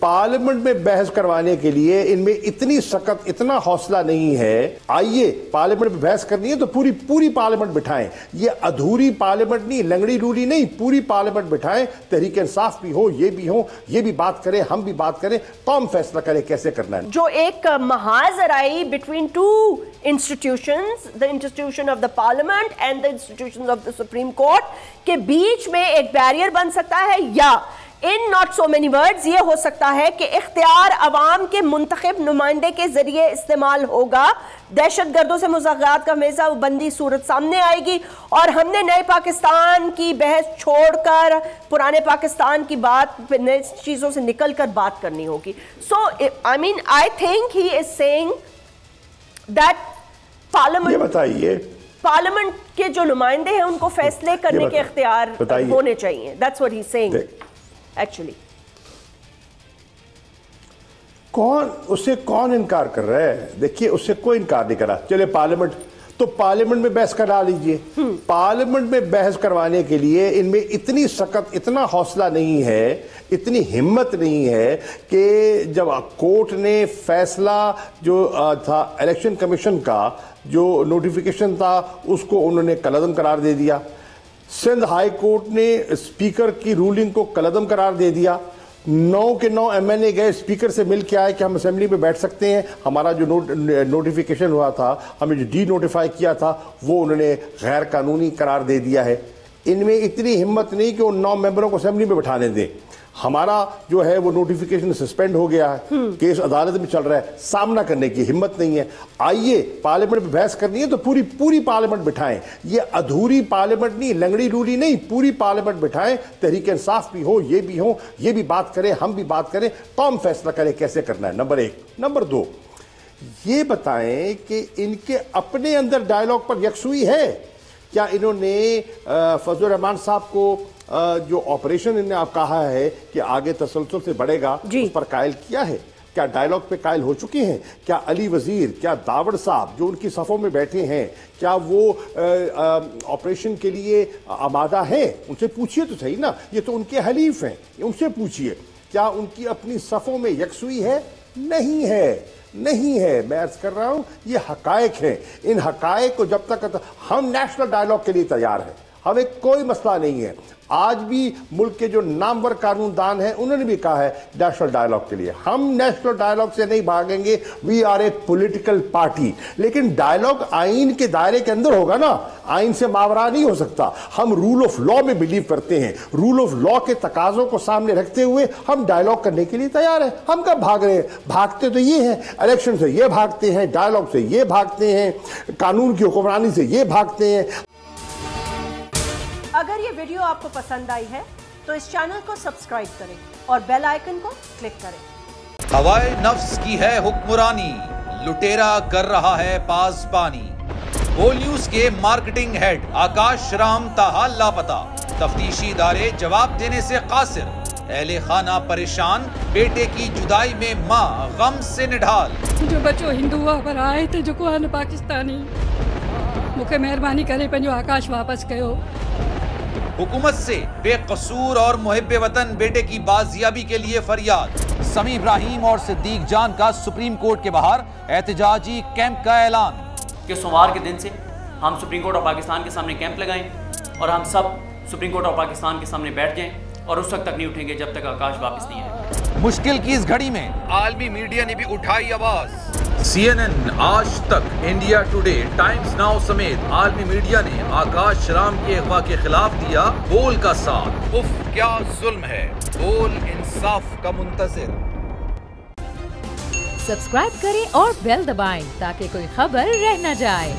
Parliament में बहस करवाने के लिए इनमें इतनी सख्त, इतना हौसला नहीं है। आइए पार्लियामेंट में बहस करनी है तो पूरी पार्लियामेंट बिठाएं। ये अधूरी पार्लियामेंट नहीं, लंगड़ी लूली नहीं, पूरी पार्लियामेंट बिठाएं। तहरीक इंसाफ भी हो, ये भी बात करें, हम भी बात करें, तो हम फैसला करें कैसे करना है। जो एक महाजर आई between two institutions, the institution of the parliament and the institutions of the supreme court के बीच में एक बैरियर बन सकता है, या in not so many words ये हो सकता है कि इख्तियार अवाम के मुंतखब नुमाइंदे के जरिए इस्तेमाल होगा। दहशत गर्दों से मुज़ाकरात का हमेशा बंदी सूरत सामने आएगी और हमने नए पाकिस्तान की बहस छोड़कर पुराने पाकिस्तान की बात, नई चीज़ों से निकल कर बात करनी होगी। So I mean I think he is saying that parliament, बताइए, पार्लियामेंट के जो नुमाइंदे हैं उनको फैसले करने के इख्तियार होने चाहिए। That's what he is saying actually. उससे कौन इनकार कर रहा है? देखिए, उससे कोई इनकार नहीं कर रहा। चले पार्लियामेंट, तो पार्लियामेंट में बहस करा लीजिए। पार्लियामेंट में बहस करवाने के लिए इनमें इतनी सख्त, इतना हौसला नहीं है, इतनी हिम्मत नहीं है कि जब कोर्ट ने फैसला जो था इलेक्शन कमीशन का जो नोटिफिकेशन था उसको उन्होंने कलअदम करार दे दिया। सिंध हाई कोर्ट ने स्पीकर की रूलिंग को कलअदम करार दे दिया। 9 के 9 एमएनए गए, स्पीकर से मिल के आए कि हम असेंबली में बैठ सकते हैं। हमारा जो नोटिफिकेशन हुआ था, हमें जो डी नोटिफाई किया था, वो उन्होंने गैर कानूनी करार दे दिया है। इनमें इतनी हिम्मत नहीं कि उन 9 मेंबरों को असेंबली में बैठाने दें। हमारा जो है वो नोटिफिकेशन सस्पेंड हो गया है, केस अदालत में चल रहा है, सामना करने की हिम्मत नहीं है। आइए पार्लियामेंट में बहस करनी है तो पूरी पार्लियामेंट बिठाएं। ये अधूरी पार्लियामेंट नहीं, लंगड़ी लूली नहीं, पूरी पार्लियामेंट बिठाएं। तहरीक इंसाफ भी हो, ये भी बात करें, हम भी बात करें, तो हम फैसला करें कैसे करना है। नंबर 1। नंबर 2, ये बताएं कि इनके अपने अंदर डायलॉग पर यकसुई है क्या? इन्होंने फजल रहमान साहब को जो ऑपरेशन इन्हें आप कहा है कि आगे तसलसल से बढ़ेगा, उस पर कायल किया है? क्या डायलॉग पे कायल हो चुके हैं? क्या अली वजीर, क्या दावड़ साहब जो उनकी सफ़ों में बैठे हैं, क्या वो ऑपरेशन के लिए आमादा हैं? उनसे पूछिए तो सही ना, ये तो उनके हलीफ हैं, उनसे पूछिए क्या उनकी अपनी सफ़ों में यकसुई है? नहीं है। मैं अर्ज कर रहा हूं, ये हकायक हैं। इन हकायक को जब तक हम नेशनल डायलॉग के लिए तैयार हैं, हमें कोई मसला नहीं है। आज भी मुल्क के जो नामवर कानूनदान हैं उन्होंने भी कहा है नेशनल डायलॉग के लिए। हम नेशनल डायलॉग से नहीं भागेंगे, we are a political party. लेकिन डायलॉग आइन के दायरे के अंदर होगा ना, आइन से मावरा नहीं हो सकता। हम रूल ऑफ लॉ में बिलीव करते हैं। रूल ऑफ लॉ के तकाजों को सामने रखते हुए हम डायलॉग करने के लिए तैयार हैं। हम कब भाग रहे हैं? भागते तो ये हैं, इलेक्शन से ये भागते हैं, डायलॉग से ये भागते हैं, कानून की हुक्मरानी से ये भागते हैं। अगर ये वीडियो आपको पसंद आई है तो इस चैनल को सब्सक्राइब करें और बेल आइकन को क्लिक करें। हवाए नफ्स की है हुक्मरानी, लुटेरा कर रहा है पासबानी। बोल न्यूज के मार्केटिंग हेड आकाश राम ताहा लापता, तफ्तीशी इदारे जवाब देने से कासिर। अहले खाना परेशान, बेटे की जुदाई में माँ गम से निढाल। जो बच्चो हिंदू पर आए थे जो को पाकिस्तानी, मुझे मेहरबानी करे पंहिंजो आकाश वापस कयो। हुकूमत से बेकसूर और मुहिब्बे वतन बेटे की बाजियाबी के लिए फरियाद। समी इब्राहिम और सिद्दीक जान का सुप्रीम कोर्ट के बाहर एहतजाजी कैंप का ऐलान कि सोमवार के दिन से हम सुप्रीम कोर्ट ऑफ पाकिस्तान के सामने कैंप लगाएं और हम सब सुप्रीम कोर्ट ऑफ पाकिस्तान के सामने बैठ जाएं और उस वक्त तक नहीं उठेंगे जब तक आकाश वापस नहीं आएगा। मुश्किल की इस घड़ी में आलमी मीडिया ने भी उठाई आवाज। CNN, आज तक, इंडिया टुडे, टाइम्स नाउ समेत आलमी मीडिया ने आकाश राम के अगवा के खिलाफ दिया बोल का साथ। उफ क्या जुल्म है, बोल इंसाफ का मुंतजिर। सब्सक्राइब करें और बेल दबाएं ताकि कोई खबर रह न जाए।